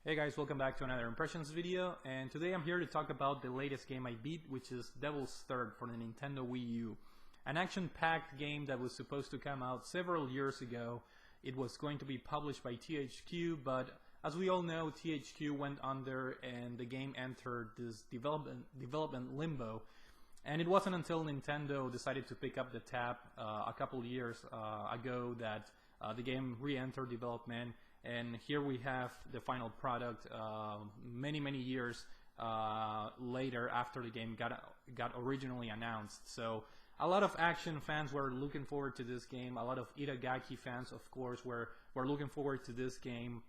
Hey guys, welcome back to another impressions video, and today I'm here to talk about the latest game I beat, which is Devil's Third for the Nintendo Wii U. An action-packed game that was supposed to come out several years ago. It was going to be published by THQ, but as we all know, THQ went under and the game entered this development limbo. And it wasn't until Nintendo decided to pick up the tab a couple years ago that the game re-entered development. And here we have the final product many years later after the game got originally announced. So a lot of action fans were looking forward to this game. A lot of Itagaki fans, of course, were looking forward to this game.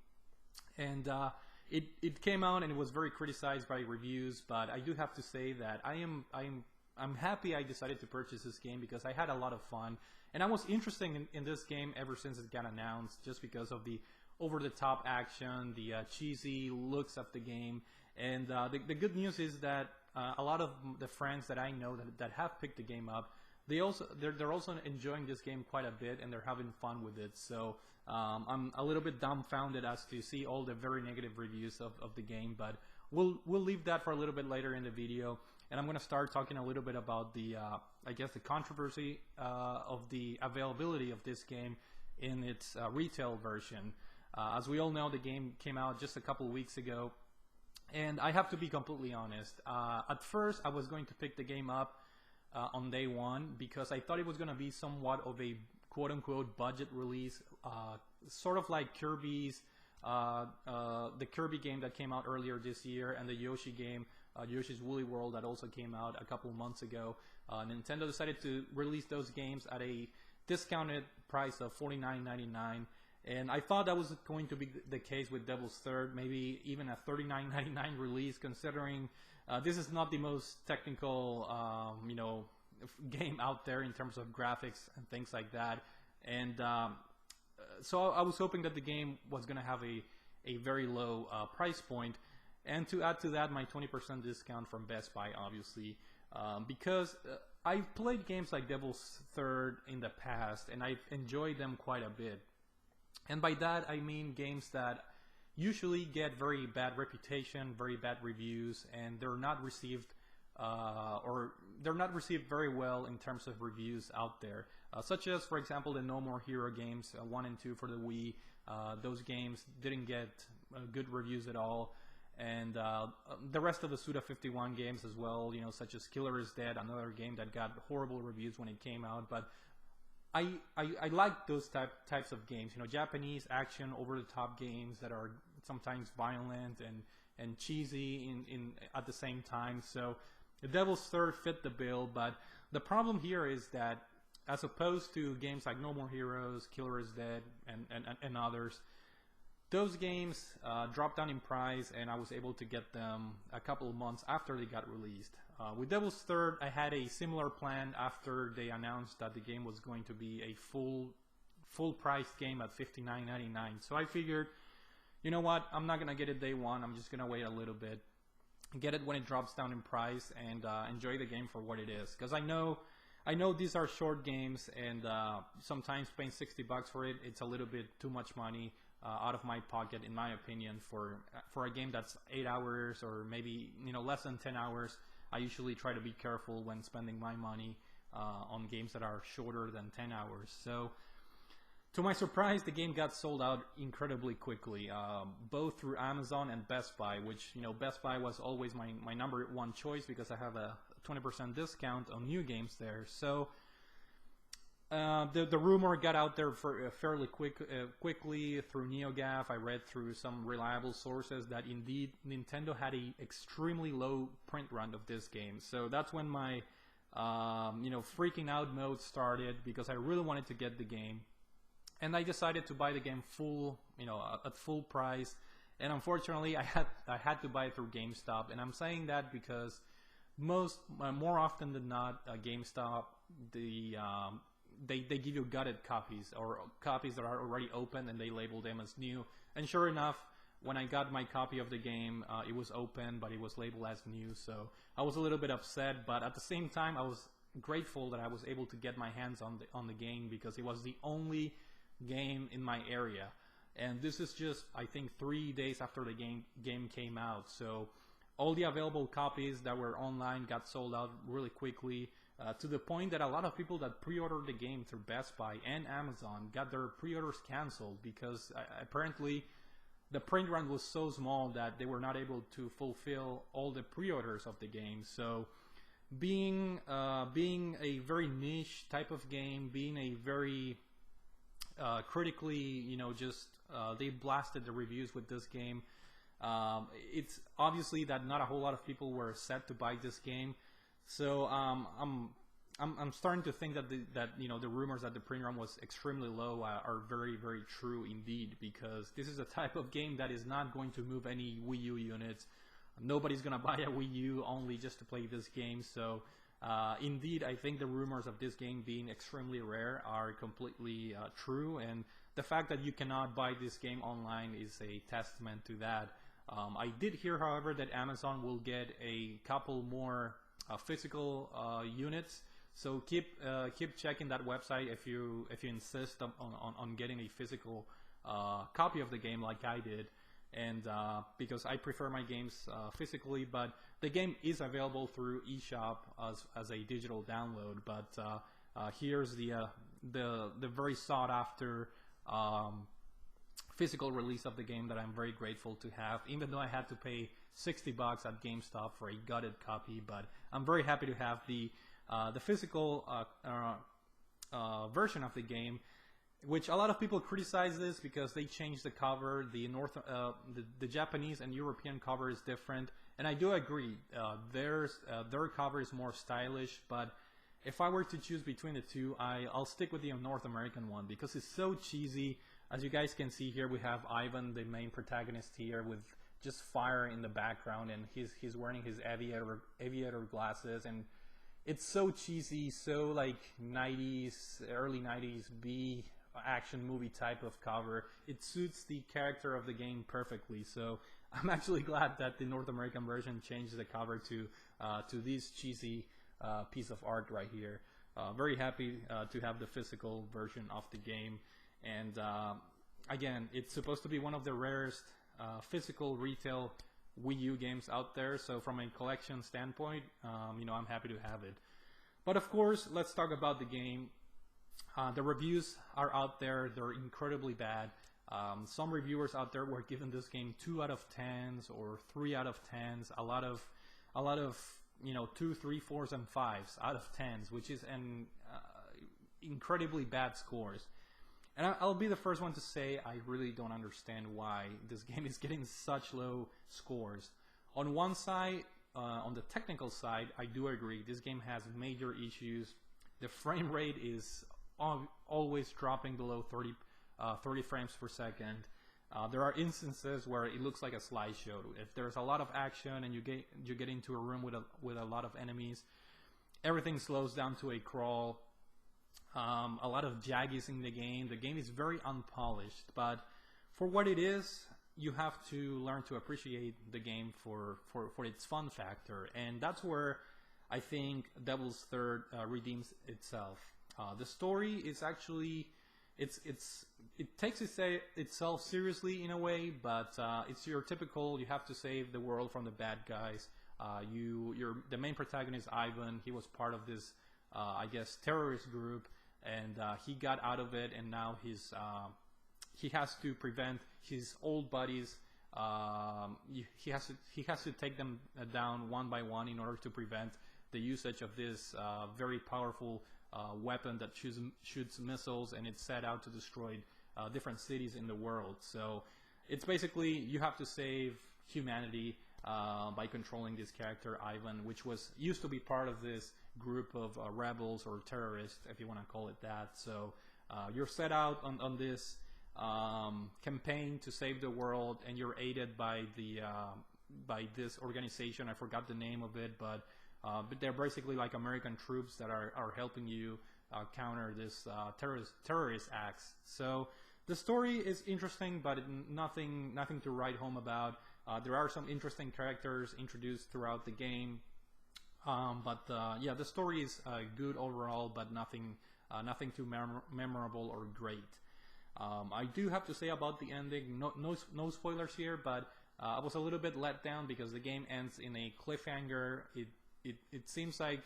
And it came out and it was very criticized by reviews. But I do have to say that I'm happy I decided to purchase this game because I had a lot of fun. And I was interested in this game ever since it got announced, just because of the over-the-top action, the cheesy looks of the game. And the good news is that a lot of the friends that I know that have picked the game up, they're also enjoying this game quite a bit, and they're having fun with it. So I'm a little bit dumbfounded as to see all the very negative reviews of the game, but we'll leave that for a little bit later in the video. And I'm going to start talking a little bit about the I guess the controversy of the availability of this game in its retail version. As we all know, the game came out just a couple weeks ago, and I have to be completely honest. At first, I was going to pick the game up on day one because I thought it was going to be somewhat of a quote-unquote budget release, sort of like Kirby's, the Kirby game that came out earlier this year, and the Yoshi game, Yoshi's Woolly World, that also came out a couple months ago. Nintendo decided to release those games at a discounted price of $49.99. And I thought that was going to be the case with Devil's Third, maybe even a $39.99 release, considering this is not the most technical, game out there in terms of graphics and things like that. And so I was hoping that the game was going to have a very low price point. And to add to that, my 20% discount from Best Buy, obviously, because I've played games like Devil's Third in the past, and I've enjoyed them quite a bit. And by that, I mean games that usually get very bad reputation, very bad reviews, and they're not received very well in terms of reviews out there. Such as, for example, the No More Hero games, 1 and 2 for the Wii. Those games didn't get good reviews at all. And the rest of the Suda51 games as well, such as Killer is Dead, another game that got horrible reviews when it came out. But I like those types of games, Japanese action, over-the-top games that are sometimes violent and cheesy at the same time. So the Devil's Third fit the bill, but the problem here is that as opposed to games like No More Heroes, Killer is Dead, and others, those games dropped down in price, and I was able to get them a couple of months after they got released. With Devil's Third, I had a similar plan after they announced that the game was going to be a full-price game at $59.99. So I figured, you know what, I'm not going to get it day one. I'm just going to wait a little bit, get it when it drops down in price, and enjoy the game for what it is. Because I know these are short games, and sometimes paying $60 for it, it's a little bit too much money out of my pocket, in my opinion, for a game that's 8 hours or maybe less than 10 hours. I usually try to be careful when spending my money on games that are shorter than 10 hours. So, to my surprise, the game got sold out incredibly quickly, both through Amazon and Best Buy, which, Best Buy was always my number one choice because I have a 20% discount on new games there. So the rumor got out there fairly quickly through NeoGAF. I read through some reliable sources that indeed Nintendo had a extremely low print run of this game. So that's when my freaking out mode started, because I really wanted to get the game. And I decided to buy the game at full price. And unfortunately, I had to buy it through GameStop. And I'm saying that because more often than not, GameStop, they give you gutted copies, or copies that are already open, and they label them as new. And sure enough, when I got my copy of the game, it was open, but it was labeled as new. So I was a little bit upset, but at the same time, I was grateful that I was able to get my hands on the game, because it was the only game in my area. and this is just, I think, 3 days after the game came out. So all the available copies that were online got sold out really quickly, to the point that a lot of people that pre-ordered the game through Best Buy and Amazon got their pre-orders canceled because apparently the print run was so small that they were not able to fulfill all the pre-orders of the game. So being a very niche type of game, being a very critically, just they blasted the reviews with this game. It's obviously that not a whole lot of people were set to buy this game. So I'm starting to think that the rumors that the print run was extremely low are very, very true indeed, because this is a type of game that is not going to move any Wii U units. Nobody's gonna buy a Wii U only just to play this game. So indeed, I think the rumors of this game being extremely rare are completely true, and the fact that you cannot buy this game online is a testament to that. I did hear, however, that Amazon will get a couple more physical units. So keep checking that website if you insist on getting a physical copy of the game like I did, and because I prefer my games physically, but the game is available through eShop as a digital download. But here's the very sought after physical release of the game that I'm very grateful to have, even though I had to pay $60 at GameStop for a gutted copy. But I'm very happy to have the physical version of the game, which a lot of people criticize this because they changed the cover. The Japanese and European cover is different, and I do agree. Their cover is more stylish, but if I were to choose between the two, I'll stick with the North American one because it's so cheesy. As you guys can see here, we have Ivan, the main protagonist here, with just fire in the background, and he's wearing his aviator glasses, and it's so cheesy, so like 90s, early 90s B action movie type of cover. It suits the character of the game perfectly. So I'm actually glad that the North American version changed the cover to this cheesy piece of art right here. Very happy to have the physical version of the game. And again, it's supposed to be one of the rarest physical retail Wii U games out there. So from a collection standpoint, I'm happy to have it. But of course, let's talk about the game. The reviews are out there. They're incredibly bad. Some reviewers out there were giving this game 2 out of 10s or 3 out of 10s. A lot of 2, 3, 4s, and 5s out of 10s, which is an incredibly bad scores. And I'll be the first one to say I really don't understand why this game is getting such low scores. On one side, on the technical side, I do agree. This game has major issues. The frame rate is always dropping below 30 frames per second. There are instances where it looks like a slideshow. If there's a lot of action and you get into a room with a lot of enemies, everything slows down to a crawl. A lot of jaggies in the game. The game is very unpolished, but for what it is, you have to learn to appreciate the game for its fun factor, and that's where I think Devil's Third redeems itself. The story is actually it takes itself seriously in a way, but it's your typical, you have to save the world from the bad guys. The main protagonist, Ivan, he was part of this I guess terrorist group, and he got out of it, and now he has to prevent his old buddies. He has to take them down one by one in order to prevent the usage of this very powerful weapon that shoots missiles, and it's set out to destroy different cities in the world. So it's basically you have to save humanity by controlling this character Ivan, which used to be part of this group of rebels or terrorists, if you want to call it that. So you're set out on this campaign to save the world, and you're aided by this organization. I forgot the name of it, but they're basically like American troops that are helping you counter this terrorist acts. So the story is interesting, but nothing to write home about. There are some interesting characters introduced throughout the game, but yeah, the story is good overall, but nothing too memorable or great. I do have to say about the ending, no spoilers here, but I was a little bit let down because the game ends in a cliffhanger. It seems like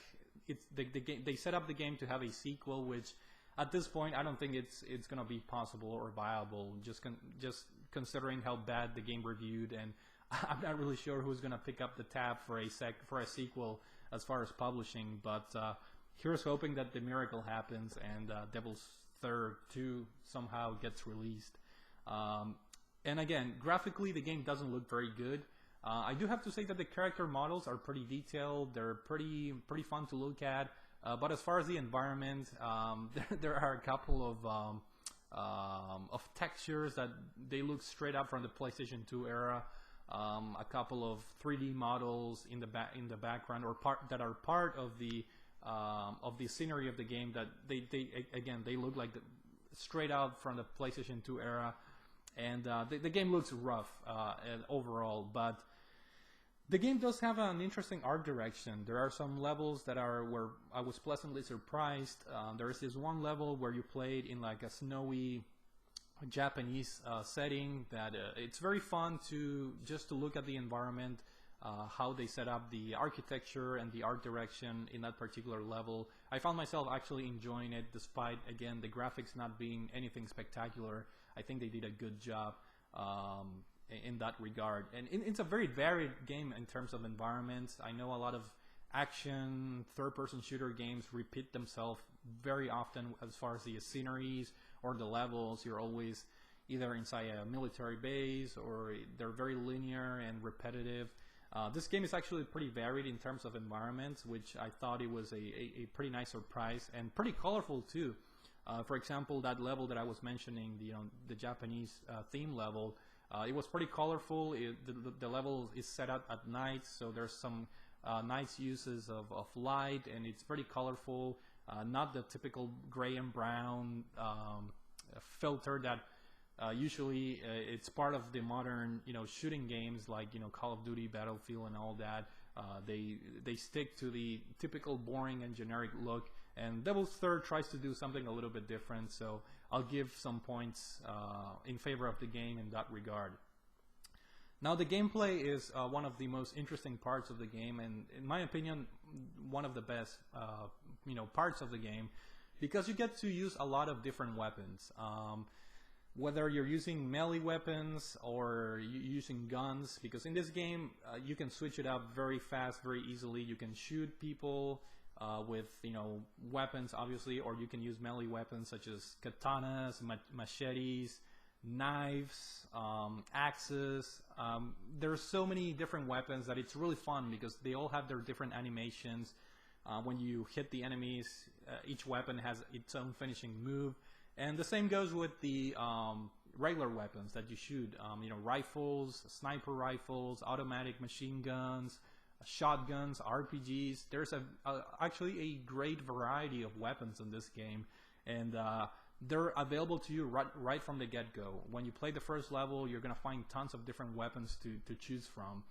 they set up the game to have a sequel, which at this point I don't think it's gonna be possible or viable. Just considering how bad the game reviewed, and I'm not really sure who's gonna pick up the tab for a sequel as far as publishing. But here's hoping that the miracle happens and Devil's Third 2 somehow gets released. And again, graphically the game doesn't look very good. I do have to say that the character models are pretty detailed. They're pretty fun to look at. But as far as the environment, there are a couple of textures that they look straight up from the PlayStation 2 era. A couple of 3D models in the background or that are part of the scenery of the game that they look like straight out from the PlayStation 2 era. And the game looks rough overall, but the game does have an interesting art direction. There are some levels that are where I was pleasantly surprised. There is this one level where you played in like a snowy Japanese setting that it's very fun to look at the environment, how they set up the architecture and the art direction in that particular level. I found myself actually enjoying it despite, again, the graphics not being anything spectacular. I think they did a good job in that regard. And it's a very varied game in terms of environments. I know a lot of action third-person shooter games repeat themselves very often as far as the sceneries or the levels. You're always either inside a military base or they're very linear and repetitive. This game is actually pretty varied in terms of environments, which I thought it was a pretty nice surprise and pretty colorful too. For example, that level that I was mentioning, the Japanese theme level, it was pretty colorful. The level is set up at night, so there's some nice uses of light, and it's pretty colorful. Not the typical gray and brown filter that usually it's part of the modern shooting games like Call of Duty, Battlefield, and all that. They stick to the typical boring and generic look, and Devil's Third tries to do something a little bit different, so I'll give some points in favor of the game in that regard. Now, the gameplay is one of the most interesting parts of the game, and in my opinion, one of the best parts of the game, because you get to use a lot of different weapons. Whether you're using melee weapons or using guns, because in this game you can switch it up very fast, very easily. You can shoot people with weapons, obviously, or you can use melee weapons such as katanas, machetes, knives, axes. There's so many different weapons that it's really fun because they all have their different animations. When you hit the enemies, each weapon has its own finishing move. And the same goes with the regular weapons that you shoot. Rifles, sniper rifles, automatic machine guns, shotguns, RPGs. There's actually a great variety of weapons in this game, and they're available to you right from the get-go. When you play the first level, you're gonna find tons of different weapons to choose from,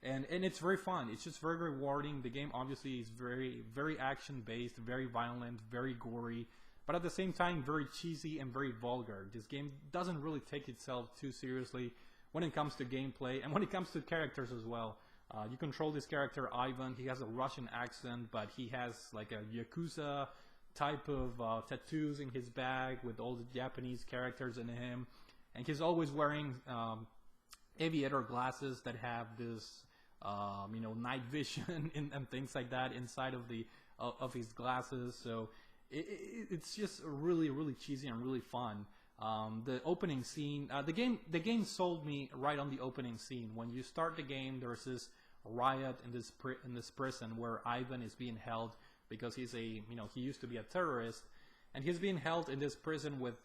and it's very fun. It's just very rewarding. The game obviously is very action-based, very violent, very gory, but at the same time very cheesy and very vulgar. This game doesn't really take itself too seriously when it comes to gameplay and when it comes to characters as well. You control this character, Ivan. He has a Russian accent, but he has like a Yakuza type of tattoos in his bag with all the Japanese characters in him. And he's always wearing aviator glasses that have this night vision and things like that inside of his glasses. So it's just really cheesy and really fun. The opening scene, the game sold me right on the opening scene. When you start the game, there's this riot in this prison where Ivan is being held because he's he used to be a terrorist, and he's being held in this prison with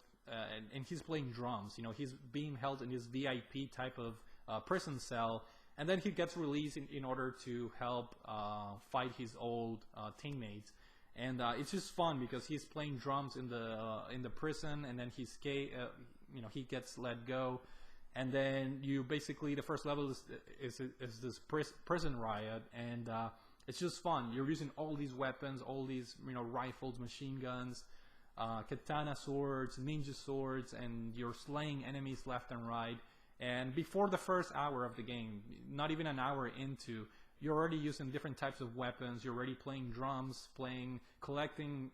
and he's playing drums. He's being held in this VIP type of prison cell, and then he gets released in order to help fight his old teammates. And it's just fun because he's playing drums in the prison, and then he gets let go, and then the first level is this prison riot, and it's just fun. You're using all these weapons, all these rifles, machine guns, katana swords, ninja swords, and you're slaying enemies left and right. And before the first hour of the game, not even an hour into, you're already using different types of weapons. You're already playing drums, collecting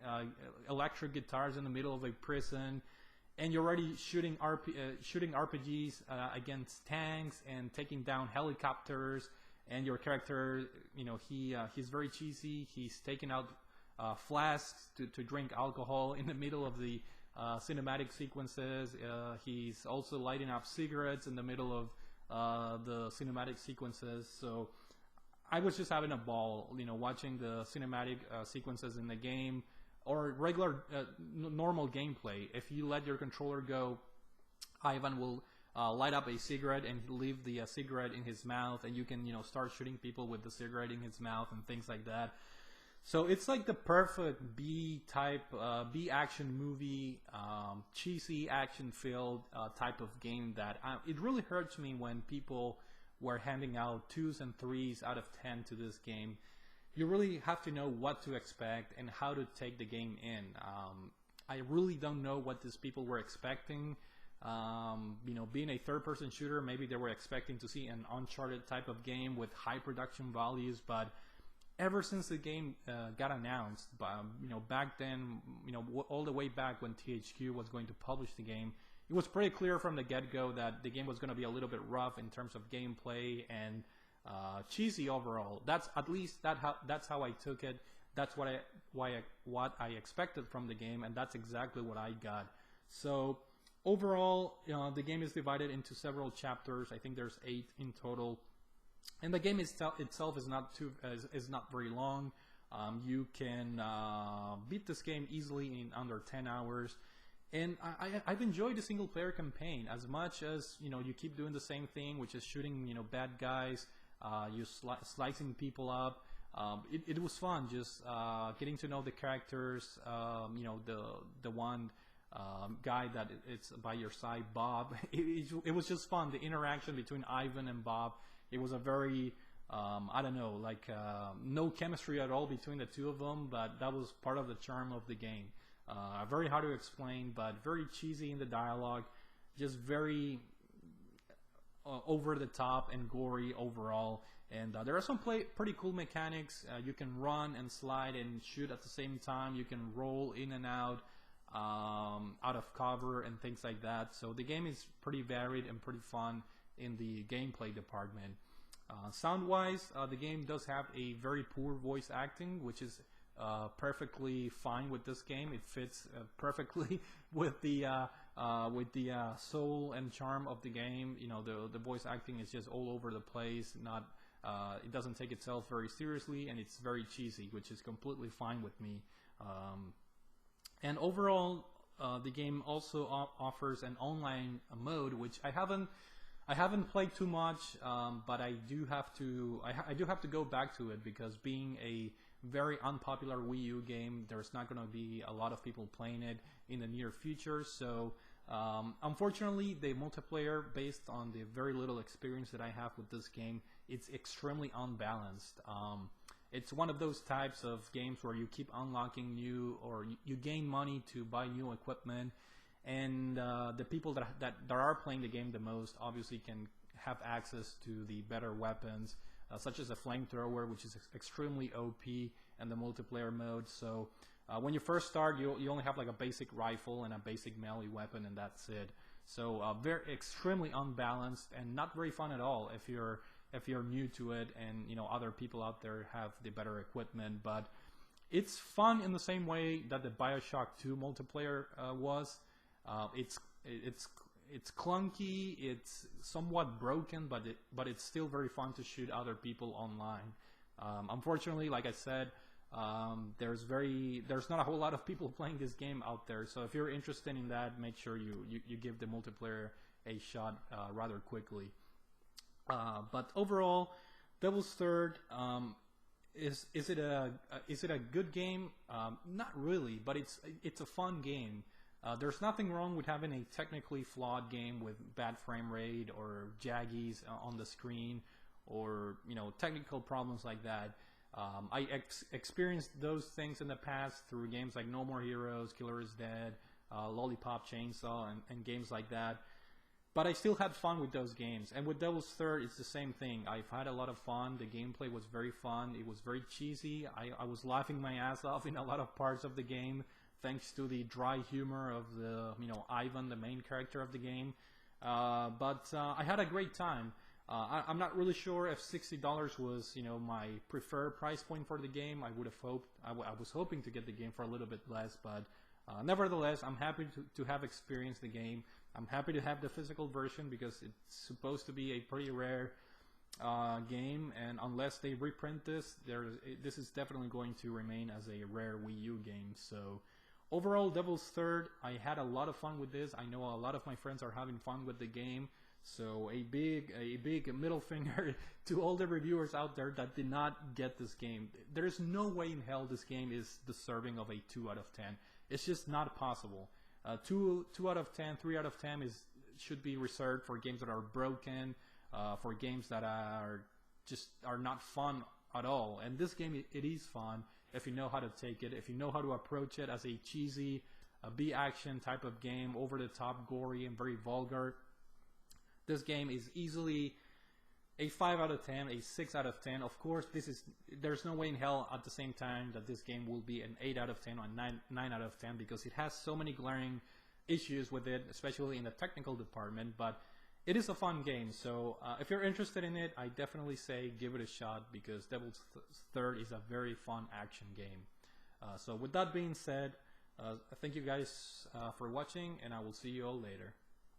electric guitars in the middle of a prison, and you're already shooting RPGs against tanks and taking down helicopters. And your character, he's very cheesy. He's taking out flasks to drink alcohol in the middle of the cinematic sequences. He's also lighting up cigarettes in the middle of the cinematic sequences. So I was just having a ball, watching the cinematic sequences in the game, or regular normal gameplay. If you let your controller go, Ivan will light up a cigarette and leave the cigarette in his mouth, and you can start shooting people with the cigarette in his mouth and things like that. So it's like the perfect B action movie, cheesy action filled type of game that it really hurts me when people were handing out 2s and 3s out of 10 to this game. You really have to know what to expect and how to take the game in. I really don't know what these people were expecting. Being a third-person shooter, maybe they were expecting to see an Uncharted type of game with high production values, but ever since the game got announced, back then, all the way back when THQ was going to publish the game, it was pretty clear from the get-go that the game was going to be a little bit rough in terms of gameplay and cheesy overall. That's how I took it. That's what I expected from the game, and that's exactly what I got. So overall, the game is divided into several chapters. I think there's 8 in total, and the game itself is not very long. You can beat this game easily in under 10 hours. And I've enjoyed the single player campaign as much as you keep doing the same thing, which is shooting bad guys, slicing people up. It was fun just getting to know the characters. The one guy that it's by your side, Bob. It was just fun. The interaction between Ivan and Bob. It was a very no chemistry at all between the two of them, but that was part of the charm of the game. Very hard to explain, but very cheesy in the dialogue, just very over the top and gory overall. And there are some pretty cool mechanics. You can run and slide and shoot at the same time. You can roll in and out of cover and things like that. So the game is pretty varied and pretty fun in the gameplay department. Sound-wise, the game does have a very poor voice acting, which is perfectly fine with this game. It fits perfectly with the soul and charm of the game. The voice acting is just all over the place. It doesn't take itself very seriously, and it's very cheesy, which is completely fine with me. And overall, the game also offers an online mode, which I haven't played too much, but I do have to go back to it, because being a very unpopular Wii U game, there's not going to be a lot of people playing it in the near future. So unfortunately, the multiplayer, based on the very little experience that I have with this game, it's extremely unbalanced. It's one of those types of games where you keep unlocking or you gain money to buy new equipment, and the people that are playing the game the most obviously can have access to the better weapons, such as a flamethrower, which is extremely OP in the multiplayer mode. So when you first start, you only have like a basic rifle and a basic melee weapon, and that's it. So extremely unbalanced and not very fun at all if you're new to it, and other people out there have the better equipment. But it's fun in the same way that the BioShock 2 multiplayer was. It's clunky, it's somewhat broken, but it's still very fun to shoot other people online. Unfortunately, like I said, there's not a whole lot of people playing this game out there. So if you're interested in that, make sure you give the multiplayer a shot rather quickly. But overall, Devil's Third, is it a good game? Not really, but it's a fun game. There's nothing wrong with having a technically flawed game with bad frame rate or jaggies on the screen, or technical problems like that. I experienced those things in the past through games like No More Heroes, Killer is Dead, Lollipop Chainsaw, and games like that. But I still had fun with those games. And with Devil's Third, it's the same thing. I've had a lot of fun. The gameplay was very fun. It was very cheesy. I was laughing my ass off in a lot of parts of the game, thanks to the dry humor of the, Ivan, the main character of the game. But I had a great time. I'm not really sure if $60 was, my preferred price point for the game. I would have hoped, I was hoping to get the game for a little bit less, but nevertheless, I'm happy to have experienced the game. I'm happy to have the physical version because it's supposed to be a pretty rare game, and unless they reprint this, this is definitely going to remain as a rare Wii U game. So overall, Devil's Third, I had a lot of fun with this. I know a lot of my friends are having fun with the game. So a big middle finger to all the reviewers out there that did not get this game. There's no way in hell this game is deserving of a 2 out of 10. It's just not possible. 2 out of 10, 3 out of 10 should be reserved for games that are broken, for games that are not fun at all. And this game, it is fun if you know how to take it, if you know how to approach it as a cheesy B-action type of game, over the top, gory, and very vulgar. This game is easily a 5 out of 10, a 6 out of 10. Of course, there's no way in hell at the same time that this game will be an 8 out of 10 or 9 out of 10, because it has so many glaring issues with it, especially in the technical department. But it is a fun game, so if you're interested in it, I definitely say give it a shot, because Devil's Third is a very fun action game. So with that being said, thank you guys for watching, and I will see you all later.